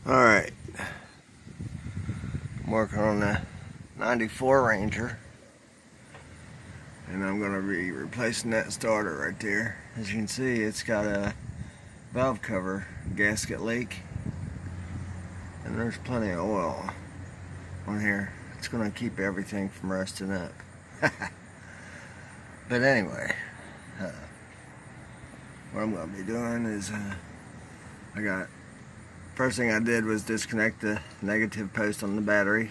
Alright, I'm working on the 94 Ranger, and I'm going to be replacing that starter right there. As you can see, it's got a valve cover gasket leak, and there's plenty of oil on here. It's going to keep everything from rusting up. But anyway, what I'm going to be doing is first thing I did was disconnect the negative post on the battery,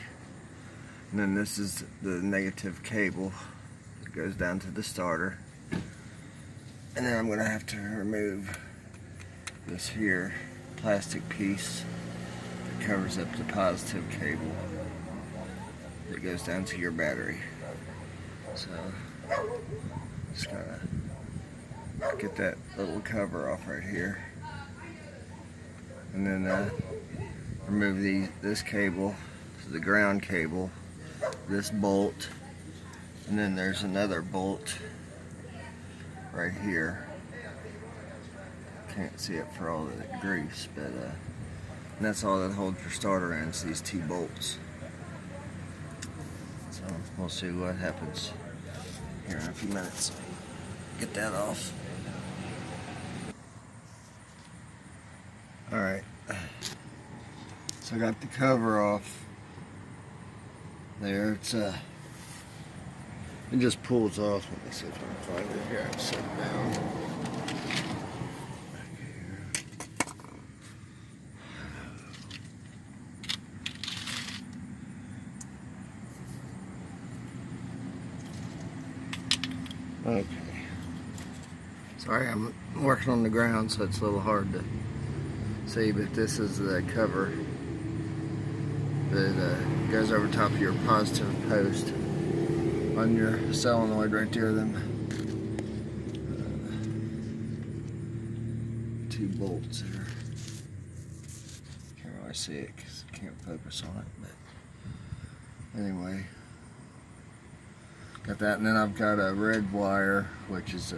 and then this is the negative cable that goes down to the starter, and then I'm going to have to remove this here plastic piece that covers up the positive cable that goes down to your battery. So just gotta get that little cover off right here, and then remove this cable, the ground cable, this bolt, and then there's another bolt right here. Can't see it for all the grease, but and that's all that holds your starter in, is these two bolts. So we'll see what happens here in a few minutes. Get that off. Alright, so I got the cover off there. It just pulls off. Let me see if I can find it here. I set it down. Okay. Sorry, I'm working on the ground, so it's a little hard to see, but this is the cover that goes over top of your positive post on your solenoid right there. Them two bolts there. Can't really see it because I can't focus on it, but anyway, got that. And then I've got a red wire, which is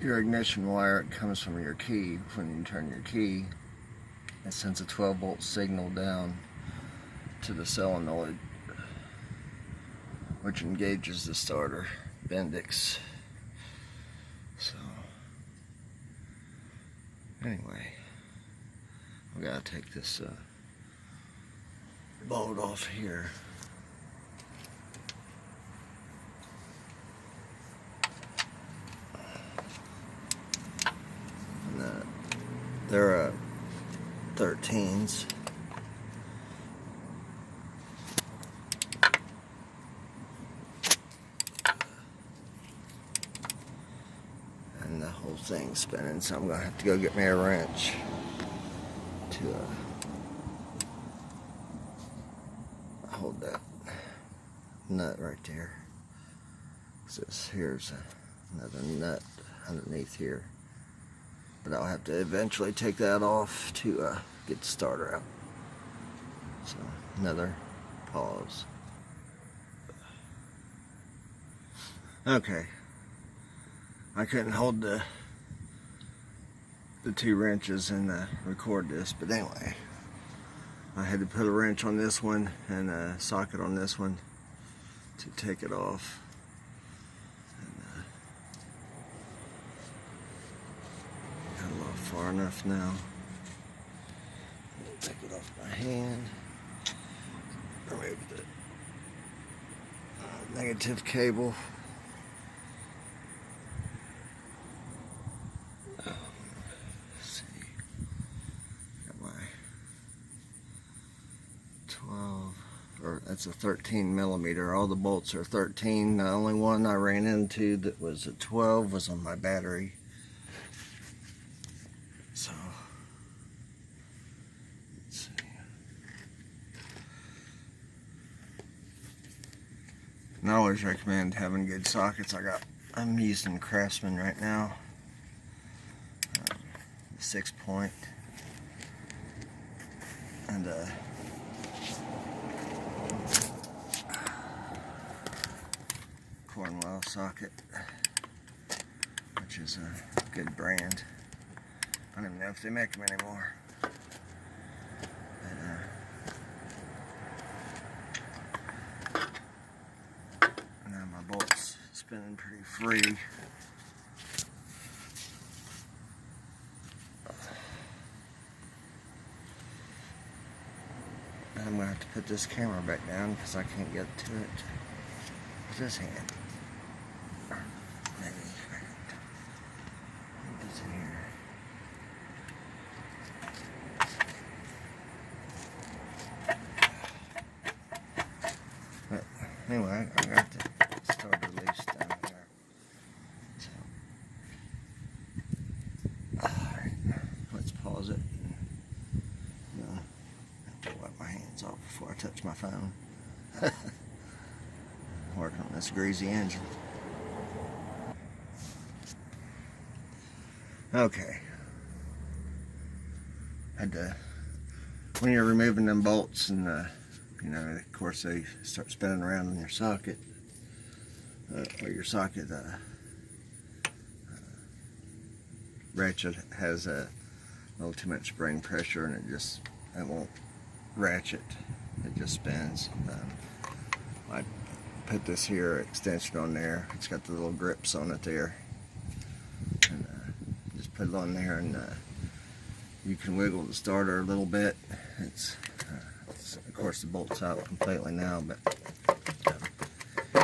your ignition wire. It comes from your key. When you turn your key, it sends a 12-volt signal down to the solenoid, which engages the starter, Bendix. So anyway, we gotta take this bolt off here. And they're 13s. And the whole thing's spinning, so I'm gonna have to go get me a wrench to hold that nut right there. So here's another nut underneath here, but I'll have to eventually take that off to get the starter out. So another pause. Okay, I couldn't hold the two wrenches and record this, but anyway, I had to put a wrench on this one and a socket on this one to take it off. And, got a lot far enough now. Take it off my hand. Remove the negative cable. Let's see. Got my 12, or that's a 13 millimeter. All the bolts are 13. The only one I ran into that was a 12 was on my battery. So let's see. And I always recommend having good sockets. I'm using Craftsman right now. 6-point and Cornwell socket, which is a good brand. I don't even know if they make them anymore. Now my bolt's spinning pretty free. I'm going to have to put this camera back down because I can't get to it with this hand. Maybe it's in here. But anyway, I got the starter loose down there. So, alright, let's pause it. My hands off before I touch my phone. Working on this greasy engine. Okay. When you're removing them bolts and you know, of course they start spinning around in your socket, or your socket ratchet has a little too much spring pressure and it won't ratchet, it just spins. I put this here extension on there, it's got the little grips on it there, and just put it on there, and you can wiggle the starter a little bit. It's of course the bolt's out completely now, but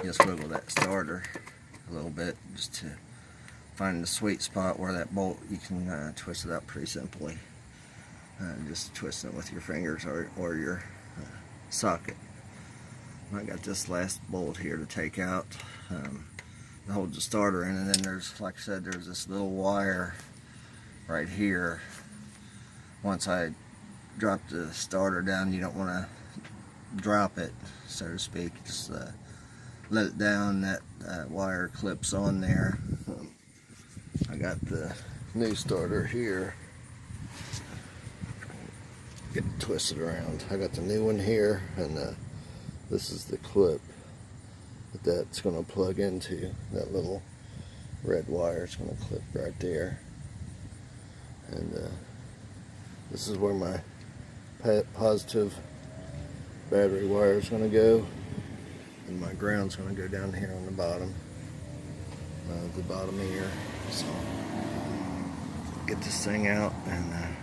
just wiggle that starter a little bit just to find the sweet spot where that bolt, you can twist it out pretty simply. Just twisting it with your fingers or your socket. I got this last bolt here to take out to hold the starter in, and then there's, like I said, there's this little wire right here. Once I drop the starter down, you don't want to drop it, so to speak. Just let it down. That wire clips on there. I got the new starter here. Get it twisted around. I got the new one here, and this is the clip that's going to plug into. That little red wire is going to clip right there, and this is where my positive battery wire is going to go, and my ground's going to go down here on the bottom here. So get this thing out and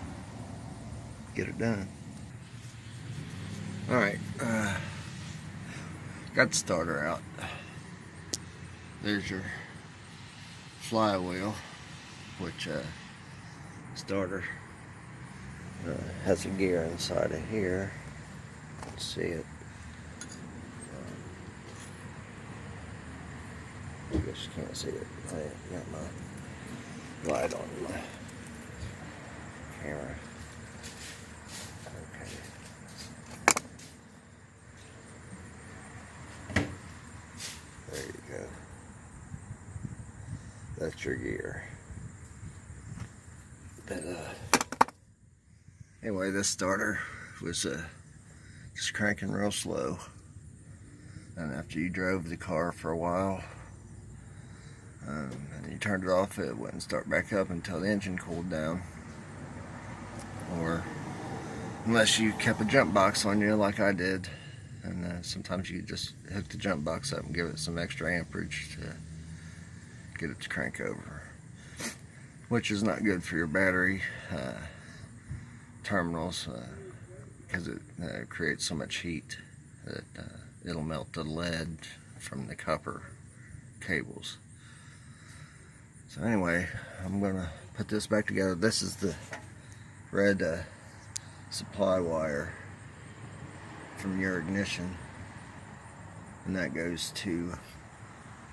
get it done. Alright, got the starter out. There's your flywheel, which starter has a gear inside of here. Let's see it. I guess you can't see it. I got my light on my camera. There you go. That's your gear. But anyway, this starter was just cranking real slow, and after you drove the car for a while and you turned it off, it wouldn't start back up until the engine cooled down, or unless you kept a jump box on you like I did. And sometimes you just hook the jump box up and give it some extra amperage to get it to crank over, which is not good for your battery terminals because it creates so much heat that it'll melt the lead from the copper cables. So anyway, I'm going to put this back together. This is the red supply wire from your ignition, and that goes to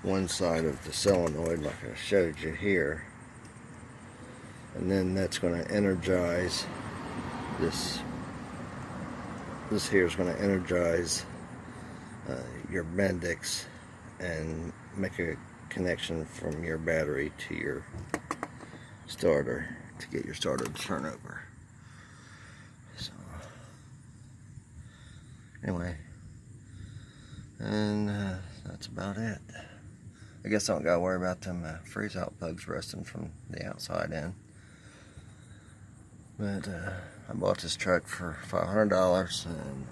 one side of the solenoid like I showed you here, and then that's going to energize this here is going to energize your Bendix and make a connection from your battery to your starter to get your starter to turn over. So anyway, and that's about it. I guess I don't gotta worry about them freeze out plugs rusting from the outside in. But I bought this truck for $500, and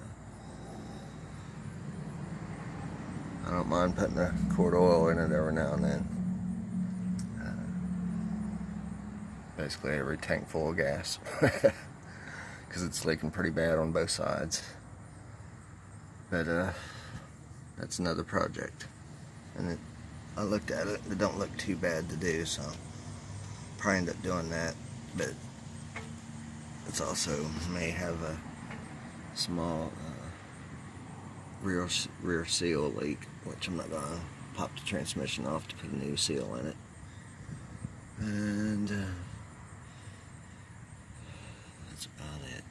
I don't mind putting a quart of oil in it every now and then. Basically every tank full of gas, because it's leaking pretty bad on both sides. But that's another project, and I looked at it. It don't look too bad to do, so I'll probably end up doing that. But it's also may have a small rear seal leak, which I'm not gonna pop the transmission off to put a new seal in it. And that's about it.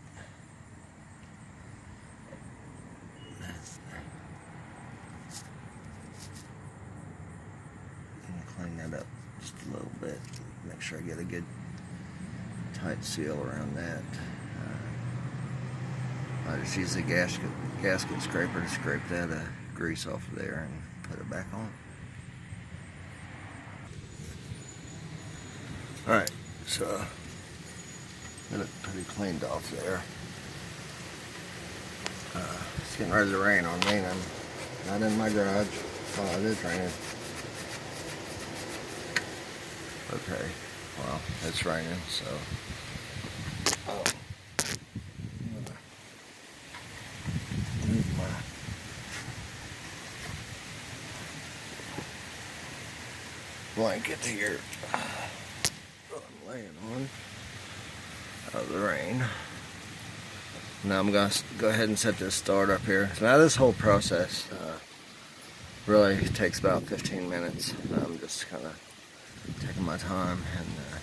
I'm gonna clean that up just a little bit. Make sure I get a good tight seal around that. I just use a gasket scraper to scrape that grease off of there and put it back on. Alright, so got it pretty cleaned off there. It's getting ready to rain on me, and I'm not in my garage. Oh, it is raining. Okay, well, it's raining, so move my blanket here I'm laying on out of the rain. Now I'm going to go ahead and set this start up here. So now this whole process really takes about 15 minutes. I'm just kind of taking my time, and I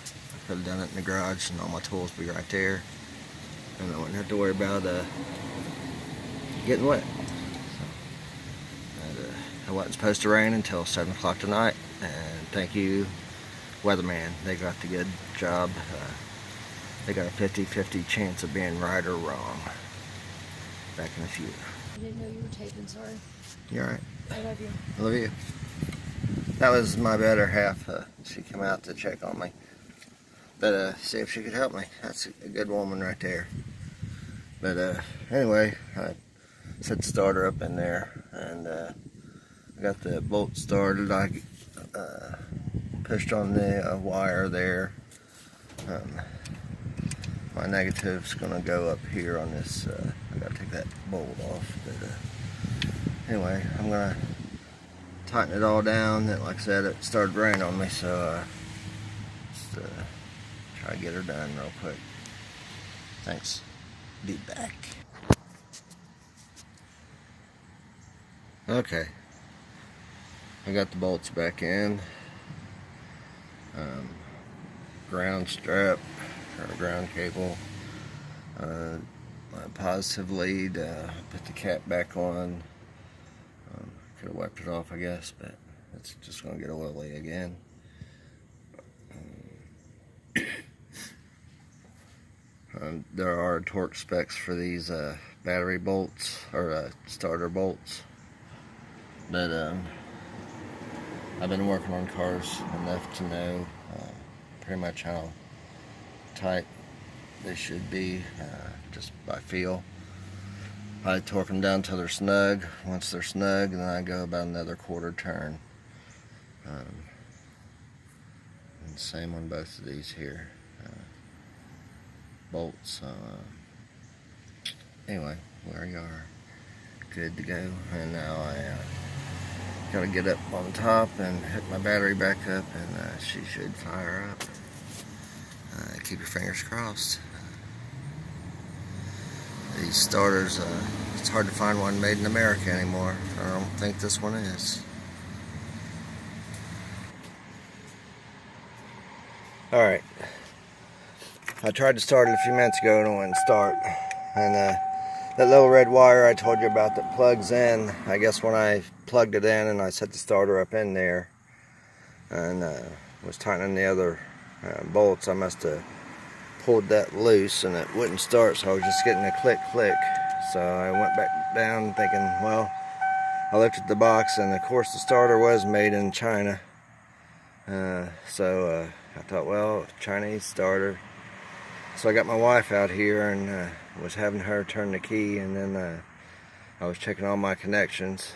could have done it in the garage and all my tools be right there, and I wouldn't have to worry about getting wet. It wasn't supposed to rain until 7 o'clock tonight, and thank you, weatherman. They got the good job. They got a 50-50 chance of being right or wrong. Back in a few. I didn't know you were taping, sorry. You're alright. I love you. I love you. That was my better half. She came out to check on me. But see if she could help me. That's a good woman right there. But anyway, I set the starter up in there, and I got the bolt started. I pushed on the wire there. My negative's gonna go up here on this. I gotta take that bolt off. But anyway, I'm gonna tighten it all down. Like I said, it started raining on me, so just try to get her done real quick. Thanks. Be back. Okay, I got the bolts back in. Ground strap or ground cable. My positive lead. Put the cap back on. Could have wiped it off, I guess, but it's just gonna get oily again. There are torque specs for these battery bolts or starter bolts, but I've been working on cars enough to know pretty much how tight they should be, just by feel. I torque them down till they're snug. Once they're snug, then I go about another quarter turn. And same on both of these here bolts. Anyway, there you are, good to go. And now I gotta get up on top and hook my battery back up, and she should fire up. Keep your fingers crossed. These starters, it's hard to find one made in America anymore. I don't think this one is. Alright, I tried to start it a few minutes ago and it wouldn't start. And that little red wire I told you about that plugs in, I guess when I plugged it in and I set the starter up in there and was tightening the other bolts, I must have pulled that loose and it wouldn't start, so I was just getting a click click. So I went back down thinking, well, I looked at the box, and of course the starter was made in China. So I thought, well, Chinese starter, So I got my wife out here and was having her turn the key, and then I was checking all my connections,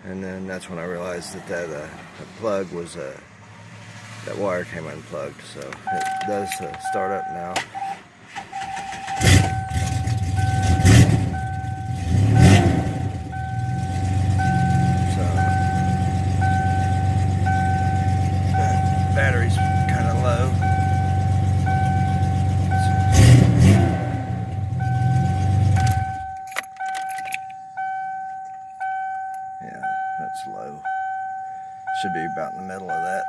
and then that's when I realized that plug was that wire came unplugged. So it does start up now. Battery's kind of low. Yeah, that's low. Should be about in the middle of that.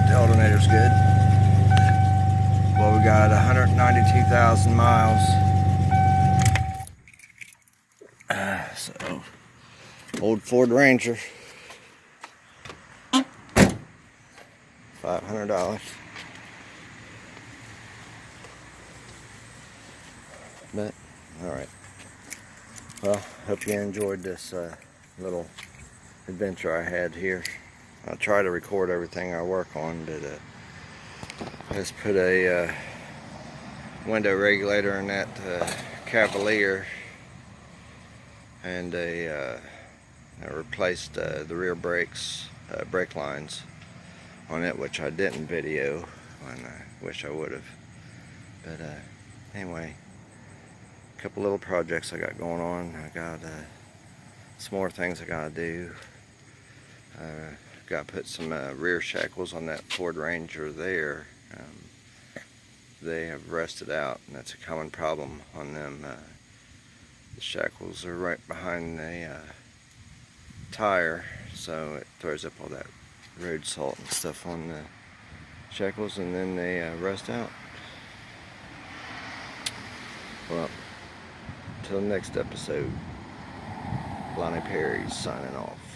The alternator's good. Well, we got 192,000 miles. So, old Ford Ranger. $500. But, alright. Well, hope you enjoyed this little adventure I had here. I'll try to record everything I work on, but I just put a window regulator in that Cavalier, and I replaced the rear brakes, brake lines on it, which I didn't video, and I wish I would have. But anyway, a couple little projects I got going on. I got some more things I gotta do. Got to put some rear shackles on that Ford Ranger there. They have rusted out, and that's a common problem on them. The shackles are right behind the tire, so it throws up all that road salt and stuff on the shackles, and then they rust out. Well, till the next episode, Lonnie Perry's signing off.